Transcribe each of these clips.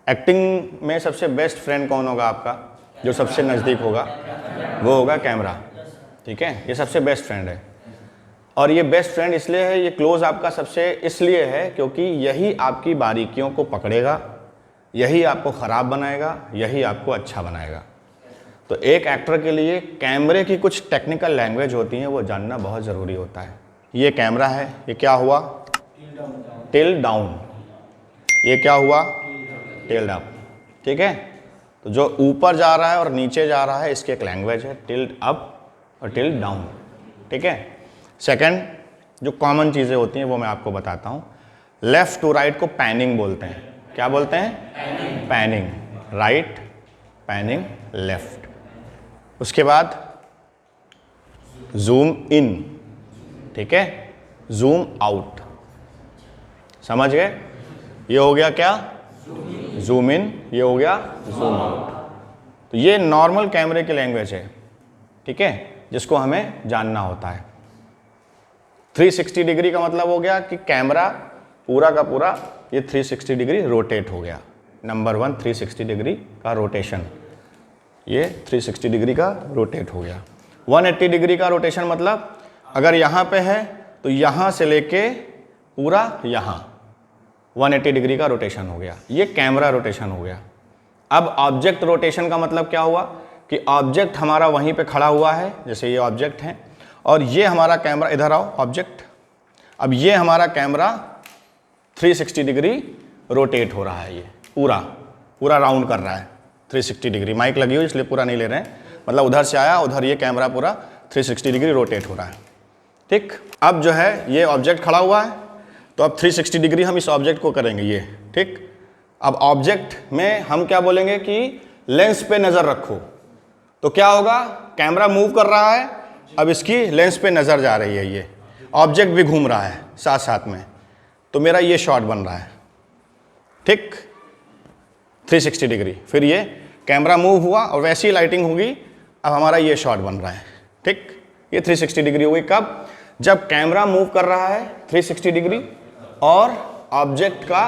Acting में सबसे best friend कौन होगा आपका, जो सबसे नज़दीक होगा, वो होगा कैमरा। ठीक है, ये सबसे बेस्ट फ्रेंड है। और ये बेस्ट फ्रेंड इसलिए है, ये क्लोज आपका सबसे इसलिए है क्योंकि यही आपकी बारीकियों को पकड़ेगा, यही आपको ख़राब बनाएगा, यही आपको अच्छा बनाएगा। तो एक एक्टर के लिए कैमरे की कुछ टेक्निकल लैंग्वेज होती हैं, वो जानना बहुत ज़रूरी होता है। ये कैमरा है, ये क्या हुआ, टिल डाउन, ये क्या हुआ, टिल्ड अप। ठीक है, तो जो ऊपर जा रहा है और नीचे जा रहा है, इसकी एक लैंग्वेज है, टिल्ड अप और टिल्ड डाउन। ठीक है, सेकंड जो कॉमन चीज़ें होती हैं वो मैं आपको बताता हूँ। लेफ़्ट टू राइट को पैनिंग बोलते हैं। क्या बोलते हैं, पैनिंग, राइट, पैनिंग लेफ्ट। उसके बाद जूम इन, ठीक है, जूम आउट। समझ गए, ये हो गया क्या, जूम इन, ये हो गया जूम आउट। तो ये नॉर्मल कैमरे की लैंग्वेज है, ठीक है, जिसको हमें जानना होता है। 360 डिग्री का मतलब हो गया कि कैमरा पूरा का पूरा ये 360 डिग्री रोटेट हो गया। नंबर 1 360 डिग्री का रोटेशन, ये 360 डिग्री का रोटेट हो गया। 180 डिग्री का रोटेशन मतलब अगर यहाँ पे है तो यहाँ से लेके पूरा यहाँ 180 डिग्री का रोटेशन हो गया, ये कैमरा रोटेशन हो गया। अब ऑब्जेक्ट रोटेशन का मतलब क्या हुआ कि ऑब्जेक्ट हमारा वहीं पे खड़ा हुआ है, जैसे ये ऑब्जेक्ट है और ये हमारा कैमरा, इधर आओ ऑब्जेक्ट, अब ये हमारा कैमरा 360 डिग्री रोटेट हो रहा है, ये पूरा पूरा राउंड कर रहा है 360 डिग्री। माइक लगी हुई इसलिए पूरा नहीं ले रहे हैं, मतलब उधर से आया उधर ये कैमरा पूरा 360 डिग्री रोटेट हो रहा है। ठीक, अब जो है ये ऑब्जेक्ट खड़ा हुआ है तो अब 360 डिग्री हम इस ऑब्जेक्ट को करेंगे ये। ठीक, अब ऑब्जेक्ट में हम क्या बोलेंगे कि लेंस पे नज़र रखो, तो क्या होगा, कैमरा मूव कर रहा है, अब इसकी लेंस पे नज़र जा रही है, ये ऑब्जेक्ट भी घूम रहा है साथ साथ में, तो मेरा ये शॉट बन रहा है। ठीक, 360 डिग्री, फिर ये कैमरा मूव हुआ और वैसी लाइटिंग होगी, अब हमारा ये शॉट बन रहा है। ठीक, ये 360 डिग्री हुई कब, जब कैमरा मूव कर रहा है 360 डिग्री और ऑब्जेक्ट का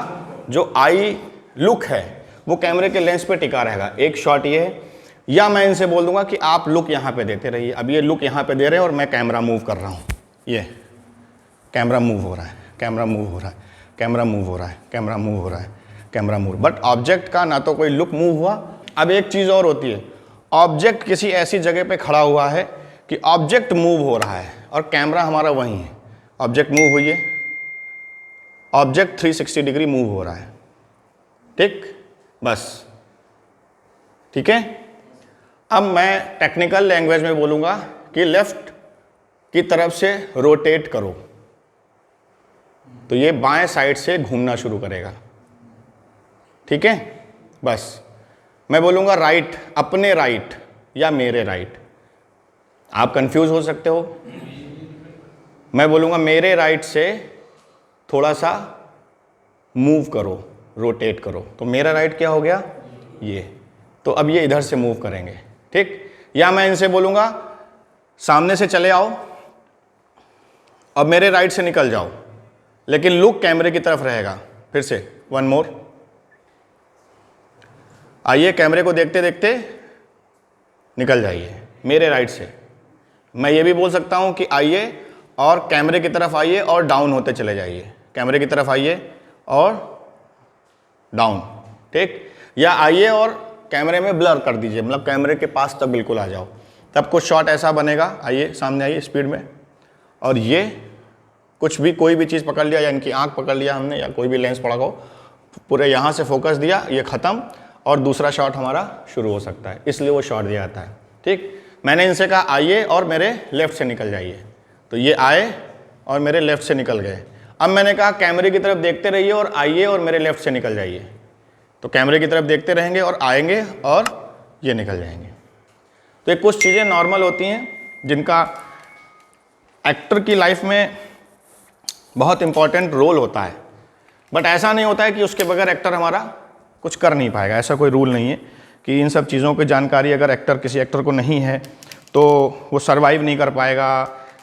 जो आई लुक है वो कैमरे के लेंस पे टिका रहेगा। एक शॉट ये है, या मैं इनसे बोल दूंगा कि आप लुक यहाँ पे देते रहिए। अब ये लुक यहाँ पे दे रहे हैं और मैं कैमरा मूव कर रहा हूँ, ये कैमरा मूव हो रहा है, कैमरा मूव हो रहा है, कैमरा मूव हो रहा है, कैमरा मूव हो रहा है, कैमरा मूव, बट ऑब्जेक्ट का ना तो कोई लुक मूव हुआ। अब एक चीज़ और होती है, ऑब्जेक्ट किसी ऐसी जगह पे खड़ा हुआ है कि ऑब्जेक्ट मूव हो रहा है और कैमरा हमारा वहीं है। ऑब्जेक्ट मूव हुई है, ऑब्जेक्ट 360 डिग्री मूव हो रहा है। ठीक, बस, ठीक है। अब मैं टेक्निकल लैंग्वेज में बोलूँगा कि लेफ्ट की तरफ से रोटेट करो, तो ये बाएं साइड से घूमना शुरू करेगा। ठीक है, बस मैं बोलूँगा राइट, अपने राइट या मेरे राइट, आप कंफ्यूज हो सकते हो। मैं बोलूँगा मेरे राइट से थोड़ा सा मूव करो, रोटेट करो, तो मेरा राइट क्या हो गया, ये, तो अब ये इधर से मूव करेंगे। ठीक, या मैं इनसे बोलूँगा सामने से चले आओ, अब मेरे राइट से निकल जाओ, लेकिन लुक कैमरे की तरफ रहेगा। फिर से वन मोर, आइए कैमरे को देखते देखते निकल जाइए मेरे राइट से। मैं ये भी बोल सकता हूँ कि आइए और कैमरे की तरफ आइए और डाउन होते चले जाइए, कैमरे की तरफ आइए और डाउन। ठीक, या आइए और कैमरे में ब्लर कर दीजिए, मतलब कैमरे के पास तक बिल्कुल आ जाओ, तब कुछ शॉट ऐसा बनेगा। आइए सामने आइए स्पीड में, और ये कुछ भी कोई भी चीज़ पकड़ लिया, या इनकी आंख पकड़ लिया हमने, या कोई भी लेंस पड़ा हो, पूरे यहाँ से फोकस दिया, ये ख़त्म, और दूसरा शॉट हमारा शुरू हो सकता है, इसलिए वो शॉट दिया जाता है। ठीक, मैंने इनसे कहा आइए और मेरे लेफ़्ट से निकल जाइए, तो ये आए और मेरे लेफ़्ट से निकल गए। अब मैंने कहा कैमरे की तरफ देखते रहिए और आइए और मेरे लेफ़्ट से निकल जाइए, तो कैमरे की तरफ देखते रहेंगे और आएंगे और ये निकल जाएंगे। तो ये कुछ चीज़ें नॉर्मल होती हैं जिनका एक्टर की लाइफ में बहुत इम्पॉर्टेंट रोल होता है, बट ऐसा नहीं होता है कि उसके बगैर एक्टर हमारा कुछ कर नहीं पाएगा। ऐसा कोई रूल नहीं है कि इन सब चीज़ों की जानकारी अगर किसी एक्टर को नहीं है तो वो सर्वाइव नहीं कर पाएगा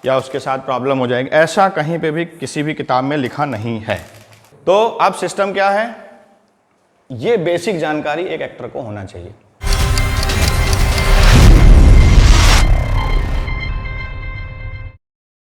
या उसके साथ प्रॉब्लम हो जाएगी। ऐसा कहीं पे भी किसी भी किताब में लिखा नहीं है। तो अब सिस्टम क्या है, ये बेसिक जानकारी एक एक्टर को होना चाहिए।